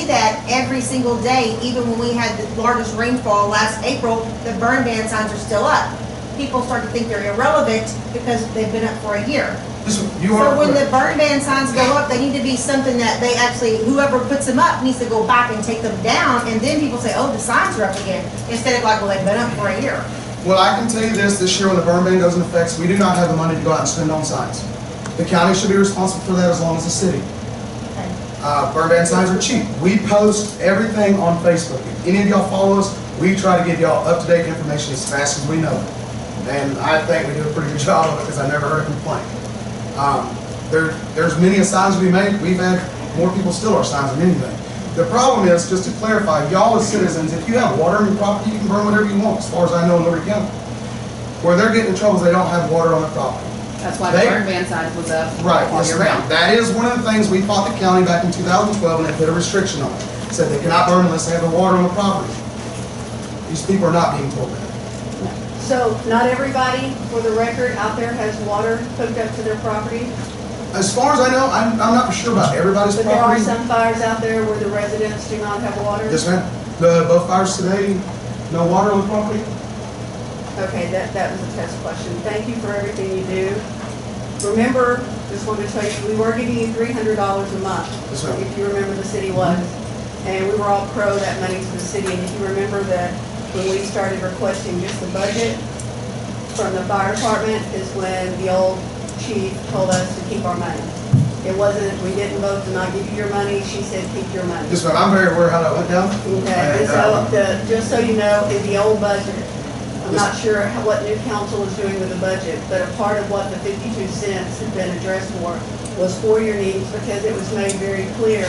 see that every single day, even when we had the largest rainfall last April, the burn ban signs are still up. People start to think they're irrelevant because they've been up for a year. So when the burn ban signs go up, they need to be something that they actually, whoever puts them up needs to go back and take them down, and then people say, oh, the signs are up again, instead of like, well, they've been up for a year. Well, I can tell you this year when the burn ban goes into effect, we do not have the money to go out and spend on signs. The county should be responsible for that as long as the city. Burn ban signs are cheap. We post everything on Facebook. If any of y'all follow us, we try to get y'all up-to-date information as fast as we know it. And I think we do a pretty good job of it because I never heard a complaint. There's many signs we make. We've had more people steal our signs than anything. The problem is, just to clarify, y'all as citizens, if you have water on your property, you can burn whatever you want, as far as I know in Liberty County. Where they're getting in trouble is they don't have water on their property. That's why the burn ban sign was up right, all year round. That is one of the things we fought the county back in 2012 and they put a restriction on it. Said they cannot burn unless they have the water on the property. These people are not being told that. So not everybody, for the record, out there has water hooked up to their property? As far as I know, I'm not for sure about everybody's but property. But there are some fires out there where the residents do not have water? Yes, ma'am. Both fires today, no water on the property. Okay, that was a test question. Thank you for everything you do. Remember, just wanted to tell you, we were giving you $300 a month, yes, ma'am. if you remember the city was. And we were all pro that money to the city. And if you remember that when we started requesting just the budget from the fire department is when the old chief told us to keep our money. It wasn't, we didn't vote to not give you your money. She said, keep your money. Yes, ma'am. I'm very aware how that went down. Okay, and so just so you know, in the old budget, I'm not sure what new council is doing with the budget, but a part of what the 52 cents had been addressed was for your needs because it was made very clear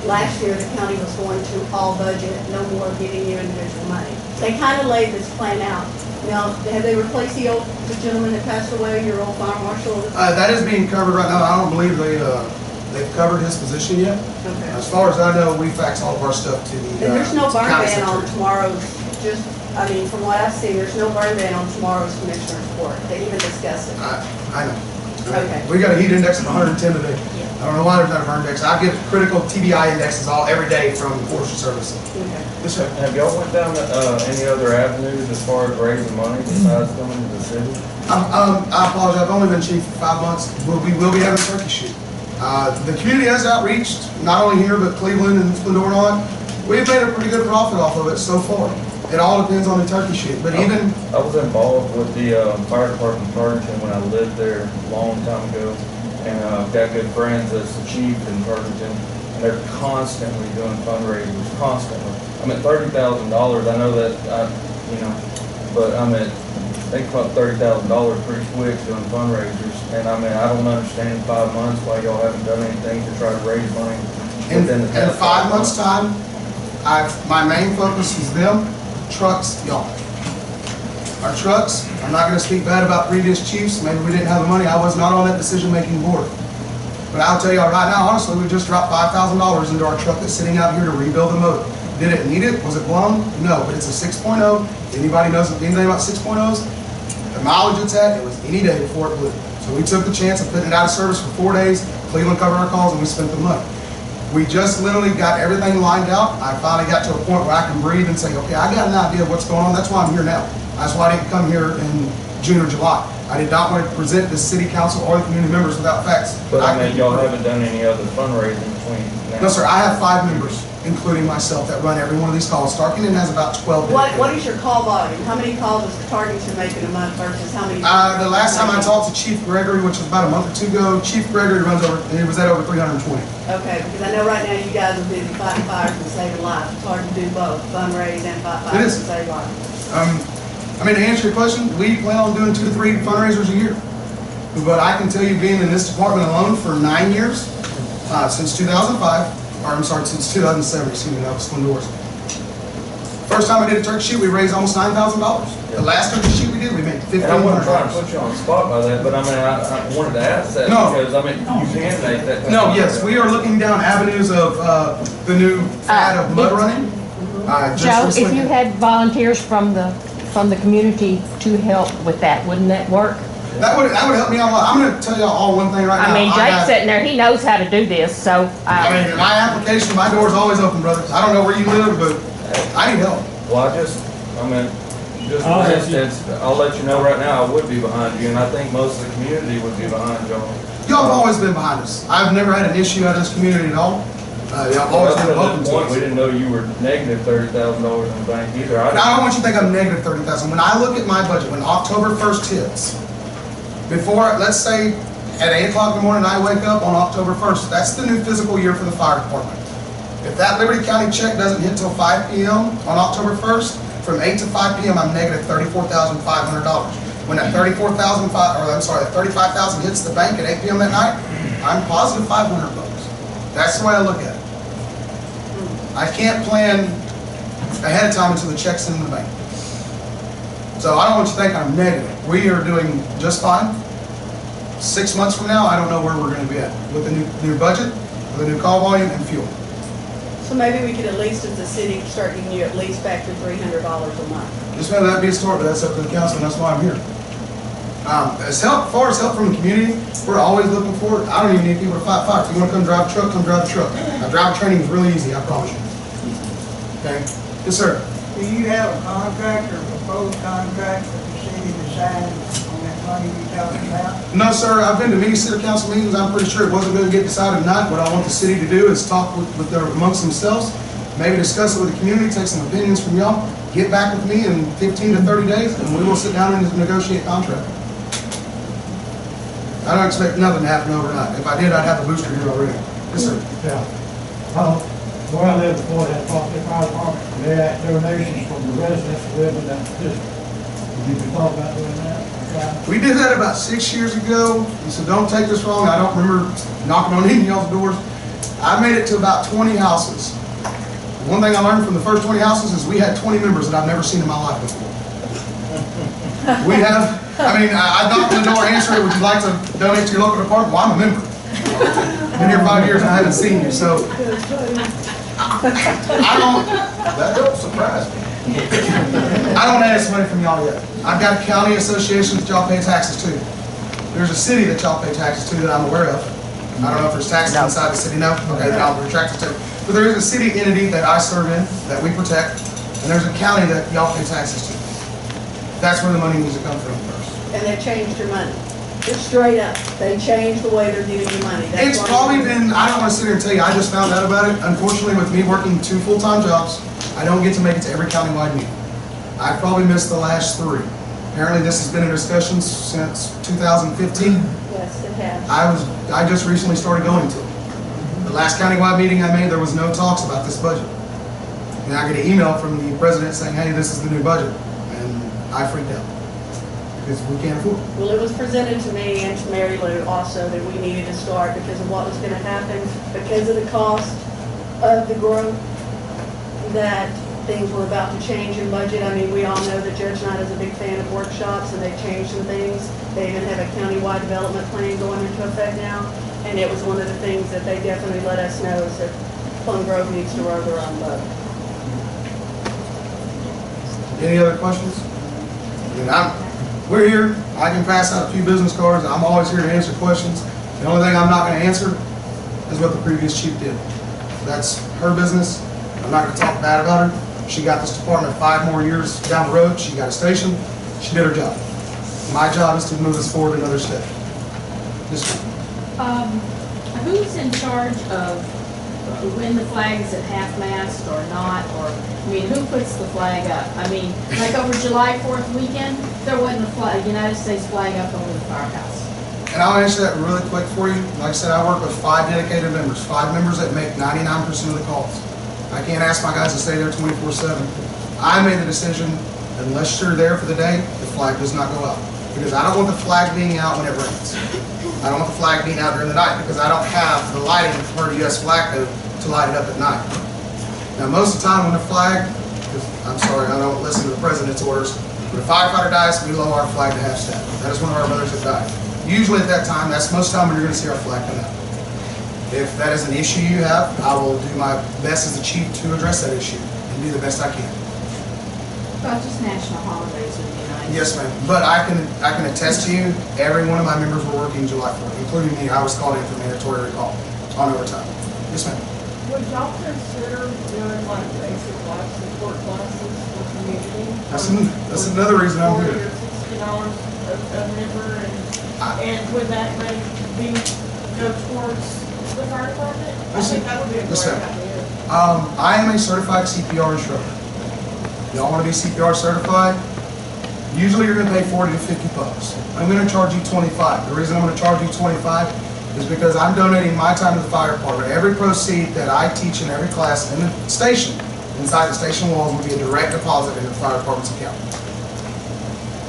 last year the county was going to all budget, no more giving you individual money. They kind of laid this plan out. Now, have they replaced the gentleman that passed away, your old fire marshal? That is being covered right now. I don't believe they've covered his position yet. Okay. As far as I know, we fax all of our stuff to the And there's no burn county ban on secretary. tomorrow's, I mean, from what I've seen, there's no burn ban on tomorrow's commissioner's report. They even discussed it. I know. Okay. We got a heat index of 110 today. I don't know why there's not a burn index. I get critical TBI indexes every day from Forestry Service. Okay. Yes, sir. Have y'all went down any other avenues as far as raising money besides coming to the city? I apologize. I've only been chief for 5 months. We will be having a turkey shoot. The community has outreached, not only here, but Cleveland and Splendora and all that. We've made a pretty good profit off of it so far. It all depends on the turkey shoot. But even I was involved with the fire department in Farmington when I lived there a long time ago. And I've got good friends that's the chief in Farmington. And they're constantly doing fundraisers, constantly. I mean, $30,000, I know that, but I mean, think about $30,000 pretty quick doing fundraisers. And I mean, I don't understand in 5 months why y'all haven't done anything to try to raise money. in 5 months' time, my main focus is them, trucks, y'all. Our trucks, I'm not going to speak bad about previous chiefs. Maybe we didn't have the money. I was not on that decision-making board. But I'll tell y'all right now, honestly, we just dropped $5,000 into our truck that's sitting out here to rebuild the motor. Did it need it? Was it PLUM? No, but it's a 6.0. Anybody knows anything about 6.0s? The mileage it's at, it was any day before it blew. So we took the chance of putting it out of service for 4 days. Cleveland covered our calls and we spent the money. We just literally got everything lined out. I finally got to a point where I can breathe and say, okay, I got an idea of what's going on. That's why I'm here now. That's why I didn't come here in June or July. I did not want to present the city council or the community members without facts. But I mean, y'all haven't done any other fundraising between now? No, sir. I have 5 members, including myself, that run every one of these calls. Starkington has about 12. What is your call volume? How many calls does Tarkington make in a month versus how many? The last time I talked to Chief Gregory, which was about a month or two ago, Chief Gregory he was at over 320. Okay, because I know right now you guys are busy fighting fires and saving lives. It's hard to do both, fundraise and fight fires and save lives. I mean, to answer your question, we plan on doing 2 to 3 fundraisers a year. But I can tell you, being in this department alone for 9 years, since 2005, or I'm sorry, since 2007, excuse me, that was Splendora's. First time I did a turkey shoot, we raised almost $9,000. The last turkey shoot we did, we made $1,500. And I wasn't trying to put you on the spot by that, but I mean, I wanted to ask that because, I mean, you can make that. Yes, we are looking down avenues of the new fad of mud running. Joe, if you had volunteers from the community to help with that, wouldn't that work? That would help me out a lot. I'm gonna tell y'all all one thing right now. I mean, Jake's have- sitting there, he knows how to do this, so, I mean, my application, my door's always open, brothers. I don't know where you live, but I need help. Well, just for instance, I'll let you know right now, I would be behind you, and I think most of the community would be behind y'all. Y'all have always been behind us. I've never had an issue out of this community at all. Y'all have always been open At this to point, we us. didn't know you were negative $30,000 in the bank either. I don't want you to think I'm negative 30,000. When I look at my budget, when October 1st hits, before, let's say, at 8 o'clock in the morning, I wake up on October 1st, that's the new fiscal year for the fire department. If that Liberty County check doesn't hit till 5 p.m. on October 1st, from 8 to 5 p.m., I'm negative $34,500. When that that 35,000 hits the bank at 8 p.m. that night, I'm positive $500. That's the way I look at it. I can't plan ahead of time until the check's in the bank. So I don't want you to think I'm negative. We are doing just fine. 6 months from now, I don't know where we're going to be at with the new budget, with the new call volume and fuel. So maybe we could at least, as a city, start giving you at least back to $300 a month. Just know that'd be a start, but that's up to the council, and that's why I'm here. As far as help from the community, we're always looking for it. I don't even need people to fight fire. If you want to come drive a truck, come drive a truck. Now, driver training is really easy, I promise you. Okay? Yes, sir. Do you have a contract or proposed contract that the city decided on that money you're talking about? No, sir. I've been to many city council meetings. I'm pretty sure it wasn't going to get decided tonight. What I want the city to do is talk with their amongst themselves, maybe discuss it with the community, take some opinions from y'all, get back with me in 15 to 30 days, and we will sit down and negotiate a contract. I don't expect nothing to happen overnight. If I did, I'd have a booster here already. Yes, sir. Yeah. Where I lived before that fire department, they had donations from the residents who live in that district. Did you talk about doing that? We did that about 6 years ago, and so don't take this wrong. I don't remember knocking on any of y'all's doors. I made it to about 20 houses. One thing I learned from the first 20 houses is we had 20 members that I've never seen in my life before. We have, I knocked on the door, answered it, would you like to donate to your local department? Well, I'm a member. Been here 5 years and I haven't seen you, so. That don't surprise me. I don't ask money from y'all yet. I've got county associations that y'all pay taxes to. There's a city that y'all pay taxes to that I'm aware of. I don't know if there's taxes inside the city, no? Okay, then I'll retract it too. But there is a city entity that I serve in, that we protect, and there's a county that y'all pay taxes to. That's where the money needs to come from first. And they changed your money. Just straight up. They changed the way they're giving you money. That's It's why- probably been, I don't want to sit here and tell you, I just found out about it. Unfortunately, with me working 2 full-time jobs, I don't get to make it to every countywide meeting. I've probably missed the last 3. Apparently, this has been in discussion since 2015. Yes, it has. I just recently started going to it. The last countywide meeting I made, there was no talks about this budget. And I get an email from the president saying, hey, this is the new budget. And I freaked out. Because we can't afford it. Well, it was presented to me and to Mary Lou also that we needed to start because of what was going to happen, because of the cost of the growth, that things were about to change in budget. I mean, we all know that Judge Knight is a big fan of workshops, and they've changed some things. They even have a countywide development plan going into effect now, and it was one of the things that they definitely let us know is that Plum Grove needs to row their own boat. Any other questions? We're here. I can pass out a few business cards. I'm always here to answer questions. The only thing I'm not going to answer is what the previous chief did. That's her business. I'm not going to talk bad about her. She got this department 5 more years down the road. She got a station. She did her job. My job is to move us forward another step. Who's in charge of when the flag is at half-mast or not, or, I mean, who puts the flag up? I mean, like over July 4th weekend, there wasn't a flag, United States flag up over the firehouse. And I'll answer that really quick for you. Like I said, I work with 5 dedicated members, 5 members that make 99% of the calls. I can't ask my guys to stay there 24/7. I made the decision, unless you're there for the day, the flag does not go out. Because I don't want the flag being out when it rains. I don't want the flag being out during the night because I don't have the lighting for the U.S. flag code to light it up at night. Now, most of the time when the flag, I'm sorry, I don't listen to the president's orders, when a firefighter dies, we lower our flag to half staff. That is one of our brothers that died. Usually at that time, that's most of the time when you're going to see our flag come out. If that is an issue you have, I will do my best as the chief to address that issue and do the best I can. Well, just national holidays would be nice. Yes, ma'am. But I can attest to you, every one of my members were working July 4th, including me. I was called in for mandatory recall on overtime. Yes, ma'am. Would y'all consider doing like basic life support classes for community? That's another reason I'm here. $40 or $60 a member, and would that money go towards the fire department? I think that would be a great idea. I am a certified CPR instructor. Y'all want to be CPR certified? Usually you're going to pay 40 to 50 bucks. I'm going to charge you 25. The reason I'm going to charge you 25 is because I'm donating my time to the fire department. Every proceed that I teach in every class in the station, inside the station walls, will be a direct deposit into the fire department's account.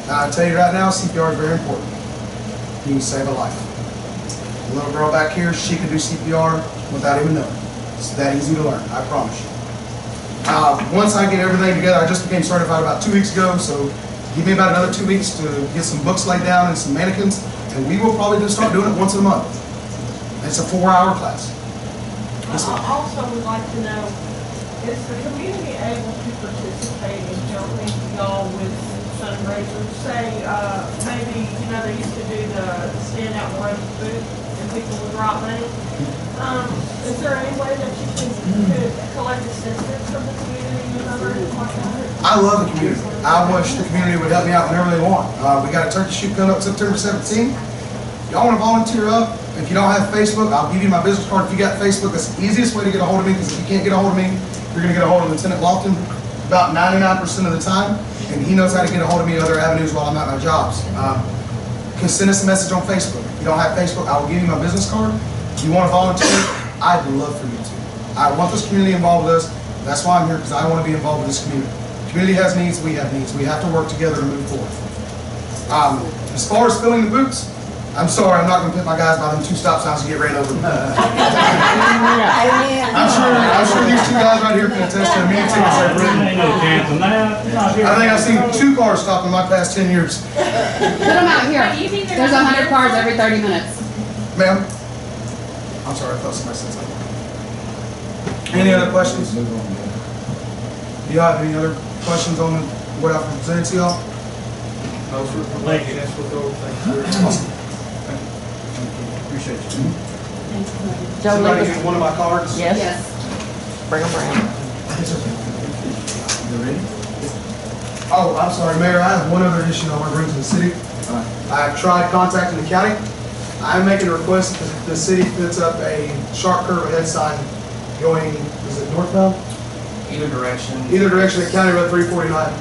Now, I tell you right now, CPR is very important. You can save a life. The little girl back here, she can do CPR without even knowing. It's that easy to learn, I promise you. Once I get everything together, I just became certified about 2 weeks ago, so give me about another 2 weeks to get some books laid down and some mannequins, and we will probably just start doing it once a month. It's a 4-hour class. I also would like to know, is the community able to participate in helping y'all with fundraisers? Say, maybe, they used to do the stand out and run food, and people would drop money. Is there any way that you could collect assistance from the community and others like that? I love the community. I wish the community would help me out whenever they want. We got a turkey shoot coming up September 17th. Y'all want to volunteer up? If you don't have Facebook, I'll give you my business card. If you got Facebook, that's the easiest way to get a hold of me, because if you can't get a hold of me, you're going to get a hold of Lieutenant Lofton about 99% of the time, and he knows how to get a hold of me other avenues while I'm at my jobs. You can send us a message on Facebook. If you don't have Facebook, I will give you my business card. If you want to volunteer, I'd love for you to. I want this community involved with us. That's why I'm here, because I want to be involved with this community. The community has needs, we have needs. We have to work together to move forward. As far as filling the boots, I'm sorry, I'm not going to put my guys by them 2 stop signs and get ran over. I'm sure these 2 guys right here can attest to the meeting tickets they've written. Ain't no chance on that. I think I've seen 2 cars stop in my past 10 years. Put them out here. There's 100 cars every 30 minutes. Ma'am? I'm sorry, I thought somebody said something. Any other questions? Do you have any other questions on what I've presented to y'all? Thank you. Awesome. Appreciate you. Somebody need one of my cards? Yes. Bring them around. You ready? Oh, I'm sorry, Mayor, I have one other issue I want to bring to the city. I've tried contacting the county. I'm making a request that the city puts up a sharp curve ahead sign going, is it northbound? Either direction. Either direction of County Road 349.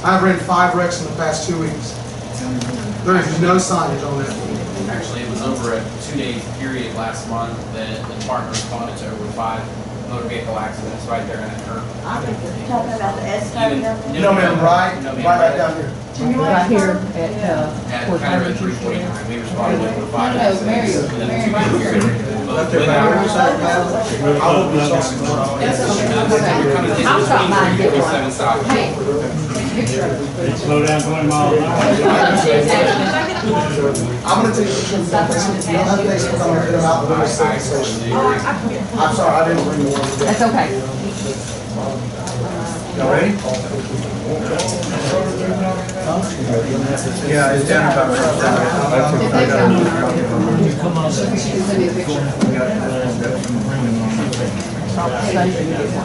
I've ran 5 wrecks in the past 2 weeks. There is no signage on that. Actually, it was over a 2-day period last month that the department responded to over 5 motor vehicle accidents right there in that curve. I think you're talking about the S curve down there. No, ma'am, right down here. Right here at, At County Road 349, we responded to over 5 No, accidents within a 2-day period. Up there, Mayor. I will be saucy. I'll stop by and get one. 47 South. Hey. Slow down 20 miles an hour. I'm going to take a picture of the Facebook. You don't have Facebook, I'm going to get them out. I'm sorry, I didn't bring the one today. That's okay. Y'all ready? Yeah, it's down about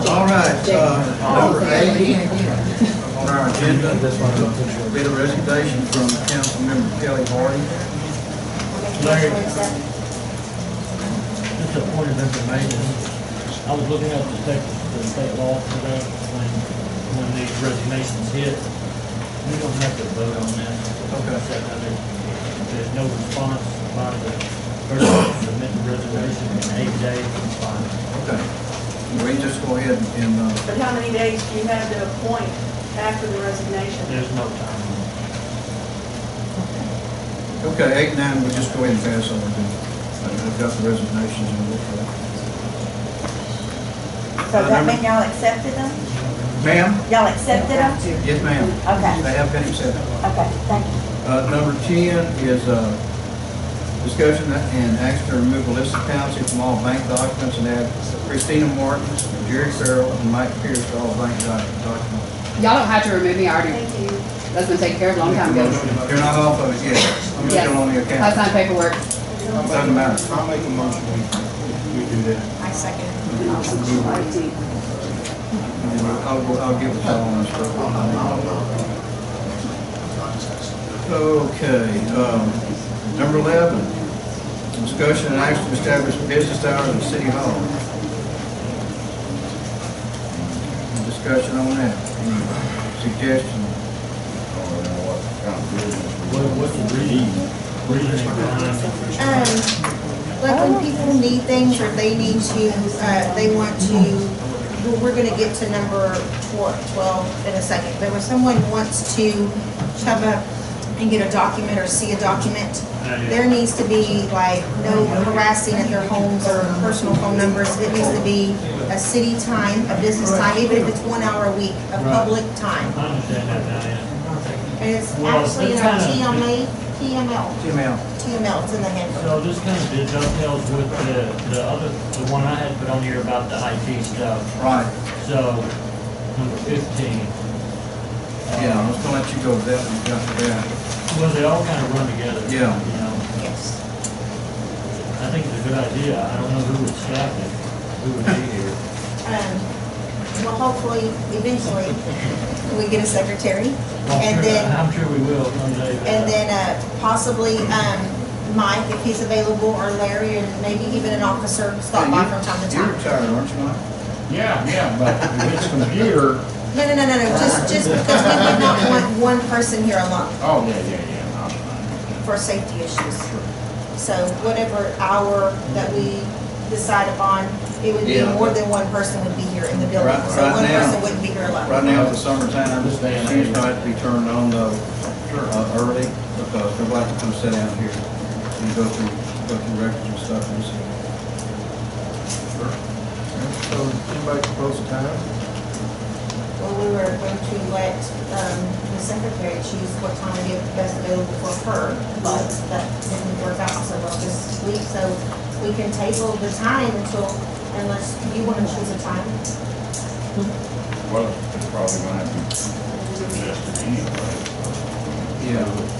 all right, number 8 on our agenda, bit of resignation from council member Kelly Hardy. Larry, just a point of information. I was looking up the state law today when these resignations hit. We don't have to vote on that. Okay. There's no response by the person to submit the resignation in 8 days. It's fine. Okay. We can just go ahead and, But how many days do you have to appoint after the resignation? There's no time. okay, 8 and 9, we'll just go ahead and pass over to, I've got the resignations and we'll. So that mean y'all accepted them? Ma'am? Y'all accepted them? Yes, ma'am. Okay, They have been accepted. okay, thank you. Number 10 is discussion and action to remove Alyssa Pouncey from all bank documents and add Christina Martin, Jerry Farrell, and Mike Pierce to all bank documents. Y'all don't have to remove me, I already, Thank you. that's been taken care of a long time ago. You're not off of it yet. I'm Yes. still on the I account. signed paperwork. Doesn't matter. I'll make a motion, we do that. I second. I'll give it to all on this stuff. Okay, number 11, discussion and action to establish business hours at City Hall. Discussion on that. Any suggestion? What's the reason behind? Like when people need things or they need to, they want to, well, we're gonna get to number 12 in a second, but when someone wants to shove up and get a document or see a document, there needs to be like no harassing at their homes or personal phone numbers. It needs to be a city time, a business time, even if it's 1 hour a week of public time. I understand that now, yeah. And it's Well, actually in that's our kinda- TML, it's in the handbook. So this kind of dovetails with the other, the one I had put on here about the IT stuff. Right. So, number 15. Yeah, I was gonna let you go with that one, got to that. Well, they all kind of run together. Yeah. You know, Yes. I think it's a good idea. I don't know who would staff it, who would be here. Well, hopefully, eventually, we get a secretary. And then, I'm sure we will someday. but, and then possibly Mike, if he's available, or Larry, and maybe even an officer stop by from time to You're time. retired, aren't you, Mike? Yeah, but if it's computer, No, just because we would not want one person here alone oh, yeah, no. for safety issues. So whatever hour that we decide upon, it would be Yeah. more than one person would be here in the building. Right- So right one now- person wouldn't be here alone. Right now, it's the summertime, she's gonna have to be turned on though, early, because nobody can come sit down here and go through records and stuff and see. So, anybody propose a time? Well, we were going to let the secretary choose what time would be best available for her, but that didn't work out, so we'll just leave. So we can table the time unless you want to choose a time. Well, it's probably gonna have to be suggested anyway. Yeah.